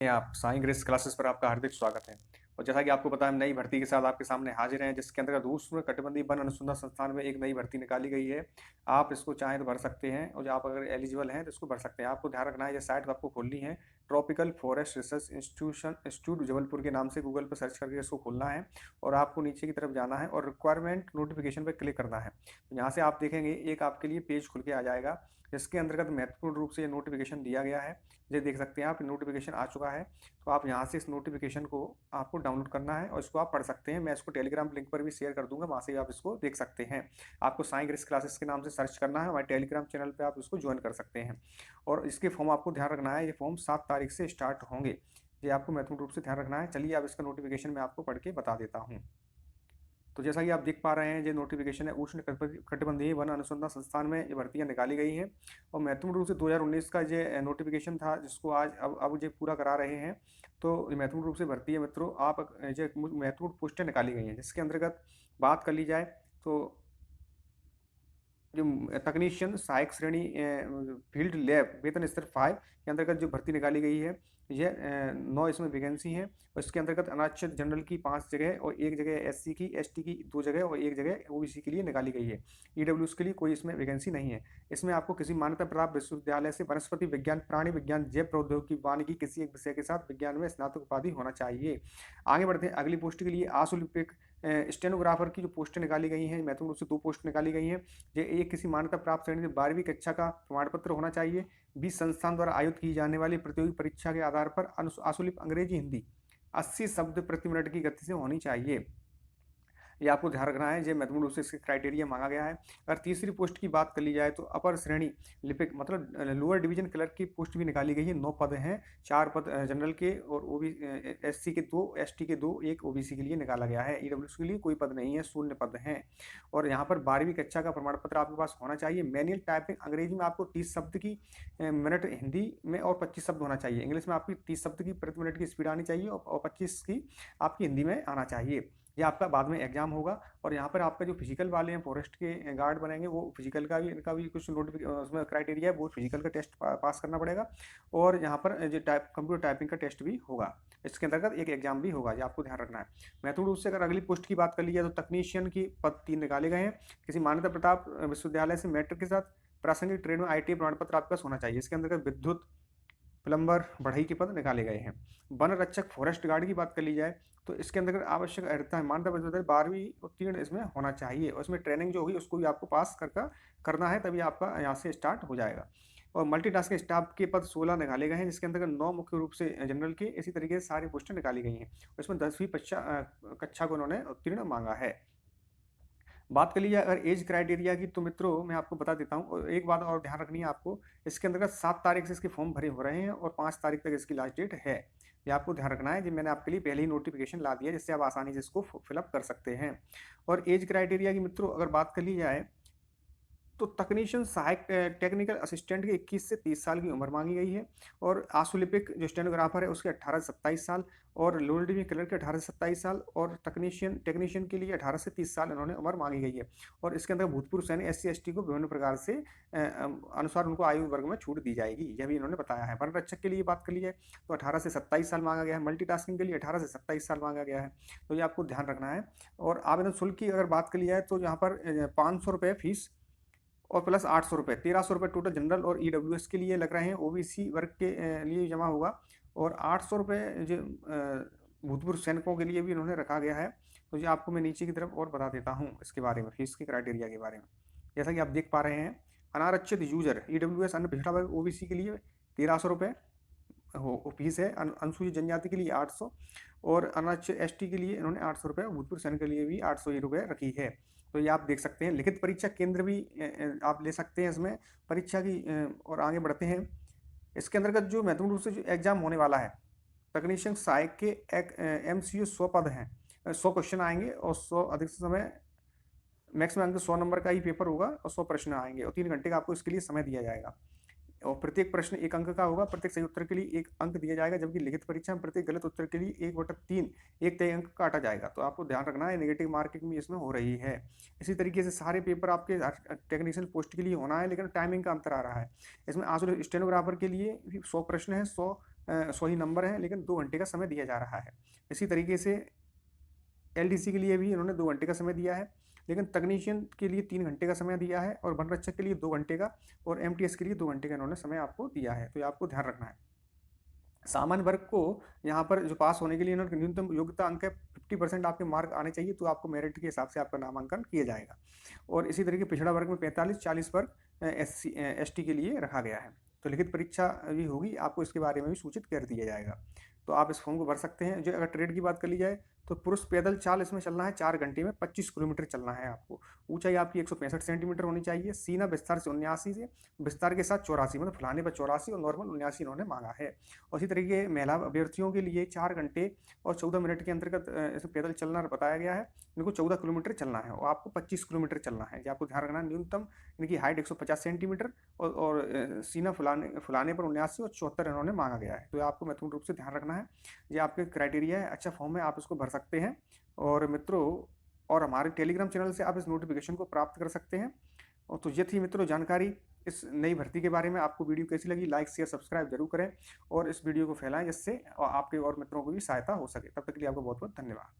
आप Sai grace classes पर आपका हार्दिक स्वागत है। और जैसा कि आपको पता है, हम नई भर्ती के साथ आपके सामने हाजिर हैं, जिसके अंतर्गत उष्णकटिबंधीय वन अनुसंधान संस्थान में एक नई भर्ती निकाली गई है। आप इसको चाहें तो भर सकते हैं, और जो आप अगर एलिजिबल हैं तो इसको भर सकते हैं। आपको ध्यान रखना है, ये साइट आपको खोलनी है। Tropical forest research institute Jabalpur के नाम से गूगल पर सर्च करके इसको खोलना है, और आपको नीचे की तरफ जाना है और रिक्वायरमेंट नोटिफिकेशन पर क्लिक करना है। तो यहाँ से आप देखेंगे एक आपके लिए पेज खुल के आ जाएगा, जिसके अंतर्गत महत्वपूर्ण रूप से ये नोटिफिकेशन दिया गया है। ये देख सकते हैं आप, नोटिफिकेशन आ चुका है। तो आप यहाँ से इस नोटिफिकेशन को आपको डाउनलोड करना है और इसको आप पढ़ सकते हैं। मैं इसको टेलीग्राम लिंक पर भी शेयर कर दूंगा, वहाँ से आप इसको देख सकते हैं। आपको साई ग्रेस क्लासेस के नाम से सर्च करना है, हमारे टेलीग्राम चैनल पे आप इसको ज्वाइन कर सकते हैं। और इसके फॉर्म आपको ध्यान रखना है, ये फॉर्म 7 तारीख से स्टार्ट होंगे। ये आपको महत्वपूर्ण रूप से ध्यान रखना है। चलिए अब इसका नोटिफिकेशन मैं आपको पढ़ के बता देता हूँ। तो जैसा कि आप देख पा रहे हैं, ये नोटिफिकेशन है, उष्ण कटिबंधीय वन अनुसंधान संस्थान में ये भर्तियां निकाली गई हैं। और महत्वपूर्ण रूप से 2019 का ये नोटिफिकेशन था, जिसको आज अब ये पूरा करा रहे हैं। तो ये महत्वपूर्ण रूप से भर्ती है मित्रों। आप ये महत्वपूर्ण पोस्टें निकाली गई हैं, जिसके अंतर्गत बात कर ली जाए तो जो तकनीशियन सहायक श्रेणी फील्ड लैब वेतन स्तर 5 के अंतर्गत जो भर्ती निकाली गई है, ये 9 इसमें वैकेंसी हैं। और इसके अंतर्गत अनारक्षित जनरल की 5 जगह और 1 जगह एससी की, एसटी की 2 जगह और 1 जगह ओबीसी के लिए निकाली गई है। ईडब्ल्यूएस के लिए कोई इसमें वैकेंसी नहीं है। इसमें आपको किसी मान्यता प्राप्त विश्वविद्यालय से वनस्पति विज्ञान, प्राणी विज्ञान, जैव प्रौद्योगिकी, वानिकी किसी एक विषय के साथ विज्ञान में स्नातक उपाधि होना चाहिए। आगे बढ़ते हैं अगली पोस्ट के लिए। आशुलिपिक स्टेनोग्राफर की जो पोस्टें निकाली गई हैं, महत्वपूर्ण रूप से 2 पोस्ट निकाली गई हैं। ये एक किसी मान्यता प्राप्त श्रेणी से 12वीं कक्षा का प्रमाण पत्र होना चाहिए। 20 संस्थान द्वारा आयोजित की जाने वाली प्रतियोगी परीक्षा के आधार पर आशुलिप अंग्रेजी हिंदी 80 शब्द प्रति मिनट की गति से होनी चाहिए। ये आपको ध्यान रखना है, ये महत्वपूर्ण रूप से इसके क्राइटेरिया मांगा गया है। अगर तीसरी पोस्ट की बात कर ली जाए तो अपर श्रेणी लिपिक मतलब लोअर डिवीजन क्लर्क की पोस्ट भी निकाली गई है। 9 पद हैं, 4 पद जनरल के और एससी के 2, एसटी के 2, 1 ओबीसी के लिए निकाला गया है। ईडब्ल्यूएस के लिए कोई पद नहीं है, शून्य पद हैं। और यहाँ पर 12वीं कक्षा का प्रमाण पत्र आपके पास होना चाहिए। मैनुअल टाइपिंग अंग्रेजी में आपको 30 शब्द की मिनट, हिंदी में और 25 शब्द होना चाहिए। इंग्लिश में आपकी 30 शब्द की प्रति मिनट की स्पीड आनी चाहिए और 25 की आपकी हिंदी में आना चाहिए। ये आपका बाद में एग्जाम होगा। और यहाँ पर आपका जो फिजिकल वाले हैं, फॉरेस्ट के गार्ड बनेंगे, वो फिजिकल का भी, इनका भी कुछ उसमें क्राइटेरिया है, वो फिजिकल का टेस्ट पास करना पड़ेगा। और यहाँ पर जो कंप्यूटर टाइपिंग का टेस्ट भी होगा। इसके अंतर्गत एक एग्जाम भी होगा, ये आपको ध्यान रखना है। महत्वपूर्ण रूप से अगर अगली पोस्ट की बात कर ली जाए तो तकनीशियन की पद 3 निकाले गए हैं। किसी मान्यता प्रताप विश्वविद्यालय से मैट्रिक के साथ प्रासंगिक ट्रेड में आईटीआई प्रमाण पत्र आपके पास होना चाहिए। इसके अंतर्गत विद्युत प्लम्बर, बढ़ई के पद निकाले गए हैं। वन रक्षक फॉरेस्ट गार्ड की बात कर ली जाए तो इसके अंतर्गत आवश्यक अर्हता है, मान्यता पत्र 12वीं उत्तीर्ण इसमें होना चाहिए। और इसमें ट्रेनिंग जो होगी उसको भी आपको पास करना है, तभी आपका यहाँ से स्टार्ट हो जाएगा। और मल्टीटास्किंग स्टाफ के पद 16 निकाले गए हैं, जिसके अंतर्गत 9 मुख्य रूप से जनरल के, इसी तरीके से सारी पोस्टें निकाली गई हैं। इसमें 10वीं कक्षा को उन्होंने उत्तीर्ण मांगा है। बात कर लीजिए अगर एज क्राइटेरिया की, तो मित्रों मैं आपको बता देता हूँ। और एक बात और ध्यान रखनी है आपको, इसके अंतर्गत 7 तारीख से इसके फॉर्म भरे हो रहे हैं और 5 तारीख तक इसकी लास्ट डेट है। ये आपको ध्यान रखना है, जी मैंने आपके लिए पहले ही नोटिफिकेशन ला दिया, जिससे आप आसानी से इसको फिलअप कर सकते हैं। और एज क्राइटेरिया की मित्रों अगर बात कर ली जाए तो तकनीशियन सहायक टेक्निकल असिस्टेंट की 21 से 30 साल की उम्र मांगी गई है। और आशुलिपिक जो स्टेनोग्राफर है उसके 18 से 27 साल, और लोअर डिवीजन क्लर्क के 18 से 27 साल, और टेक्नीशियन के लिए 18 से 30 साल इन्होंने उम्र मांगी गई है। और इसके अंदर भूतपूर्व सैनिक, एससी एसटी को विभिन्न प्रकार से अनुसार उनको आयु वर्ग में छूट दी जाएगी, यह भी इन्होंने बताया है। वन रक्षक के लिए बात कर ली जाए तो 18 से 27 साल मांगा गया है। मल्टीटास्किंग के लिए 18 से 27 साल मांगा गया है, तो ये आपको ध्यान रखना है। और आवेदन शुल्क की अगर बात कर ली जाए तो यहाँ पर 500 रुपये फीस और प्लस 800 रुपये, 1300 रुपये टोटल जनरल और ईडब्ल्यूएस के लिए लग रहे हैं। ओबीसी वर्ग के लिए जमा होगा। और 800 रुपये जो भूतपूर्व सैनिकों के लिए भी इन्होंने रखा गया है। तो ये आपको मैं नीचे की तरफ और बता देता हूँ इसके बारे में, फीस के क्राइटेरिया के बारे में। जैसा कि आप देख पा रहे हैं, अनारक्षित यूजर ईडब्ल्यूएस अन्य पिछड़ा वर्ग ओबीसी के लिए 1300 रुपये हो फीस है। अनुसूचित जनजाति के लिए 800, और अनारक्षित एसटी के लिए इन्होंने 800 रुपये, भूतपूर्व सैनिक के लिए भी 800 ही रुपये रखी है। तो ये आप देख सकते हैं। लिखित परीक्षा केंद्र भी आप ले सकते हैं इसमें परीक्षा की। और आगे बढ़ते हैं, इसके अंतर्गत जो महत्वपूर्ण रूप से जो एग्जाम होने वाला है, तकनीशियन सहायक के MCU 100 पद हैं, 100 क्वेश्चन आएंगे और 100 अधिक समय, मैक्सिमम अंक 100 नंबर का ही पेपर होगा और 100 प्रश्न आएंगे और 3 घंटे का आपको इसके लिए समय दिया जाएगा। और प्रत्येक प्रश्न 1 अंक का होगा, प्रत्येक सही उत्तर के लिए 1 अंक दिया जाएगा, जबकि लिखित परीक्षा में प्रत्येक गलत उत्तर के लिए 1/3 एक तय अंक काटा जाएगा। तो आपको ध्यान रखना है, नेगेटिव मार्किंग भी इसमें हो रही है। इसी तरीके से सारे पेपर आपके टेक्नीशियन पोस्ट के लिए होना है, लेकिन टाइमिंग का अंतर आ रहा है। इसमें आंसू स्टेनोग्राफर के लिए 100 प्रश्न है, 100 वही नंबर है, लेकिन 2 घंटे का समय दिया जा रहा है। इसी तरीके से एलडीसी के लिए भी इन्होंने 2 घंटे का समय दिया है, लेकिन तकनीशियन के लिए 3 घंटे का समय दिया है और वनरक्षक के लिए 2 घंटे का और एमटीएस के लिए 2 घंटे का इन्होंने समय आपको दिया है, तो ये आपको ध्यान रखना है। सामान्य वर्ग को यहाँ पर जो पास होने के लिए इन्होंने न्यूनतम योग्यता अंक है 50% आपके मार्क आने चाहिए, तो आपको मेरिट के हिसाब से आपका नामांकन किया जाएगा। और इसी तरीके पिछड़ा वर्ग में 45-40 वर्ग एसटी के लिए रखा गया है। तो लिखित परीक्षा भी होगी, आपको इसके बारे में भी सूचित कर दिया जाएगा। तो आप इस फॉर्म को भर सकते हैं। जो अगर ट्रेड की बात कर ली जाए तो पुरुष पैदल चाल इसमें चलना है 4 घंटे में 25 किलोमीटर चलना है आपको। ऊंचाई आपकी 165 सेंटीमीटर होनी चाहिए। सीना विस्तार से 79 से विस्तार के साथ 84, मतलब फुलाने पर 84 और नॉर्मल 79 इन्होंने मांगा है। और इसी तरीके महिला अभ्यर्थियों के लिए 4 घंटे और 14 मिनट के अंतर्गत इसे पैदल चलना बताया गया है। इनको 14 किलोमीटर चलना है और आपको 25 किलोमीटर चलना है। ये आपको ध्यान रखना है। न्यूनतम इनकी हाइट 150 सेंटीमीटर और सीना फुलाने पर 79 और 74 इन्होंने मांगा गया है। तो ये आपको महत्वपूर्ण रूप से ध्यान रखना है। ये आपके क्राइटेरिया है। अच्छा फॉर्म है, आप इसको भर सकते हैं। और मित्रों, और हमारे टेलीग्राम चैनल से आप इस नोटिफिकेशन को प्राप्त कर सकते हैं। और तो ये थी मित्रों जानकारी इस नई भर्ती के बारे में। आपको वीडियो कैसी लगी, लाइक शेयर सब्सक्राइब जरूर करें और इस वीडियो को फैलाएं, जिससे आपके और मित्रों को भी सहायता हो सके। तब तक के लिए आपको बहुत बहुत धन्यवाद।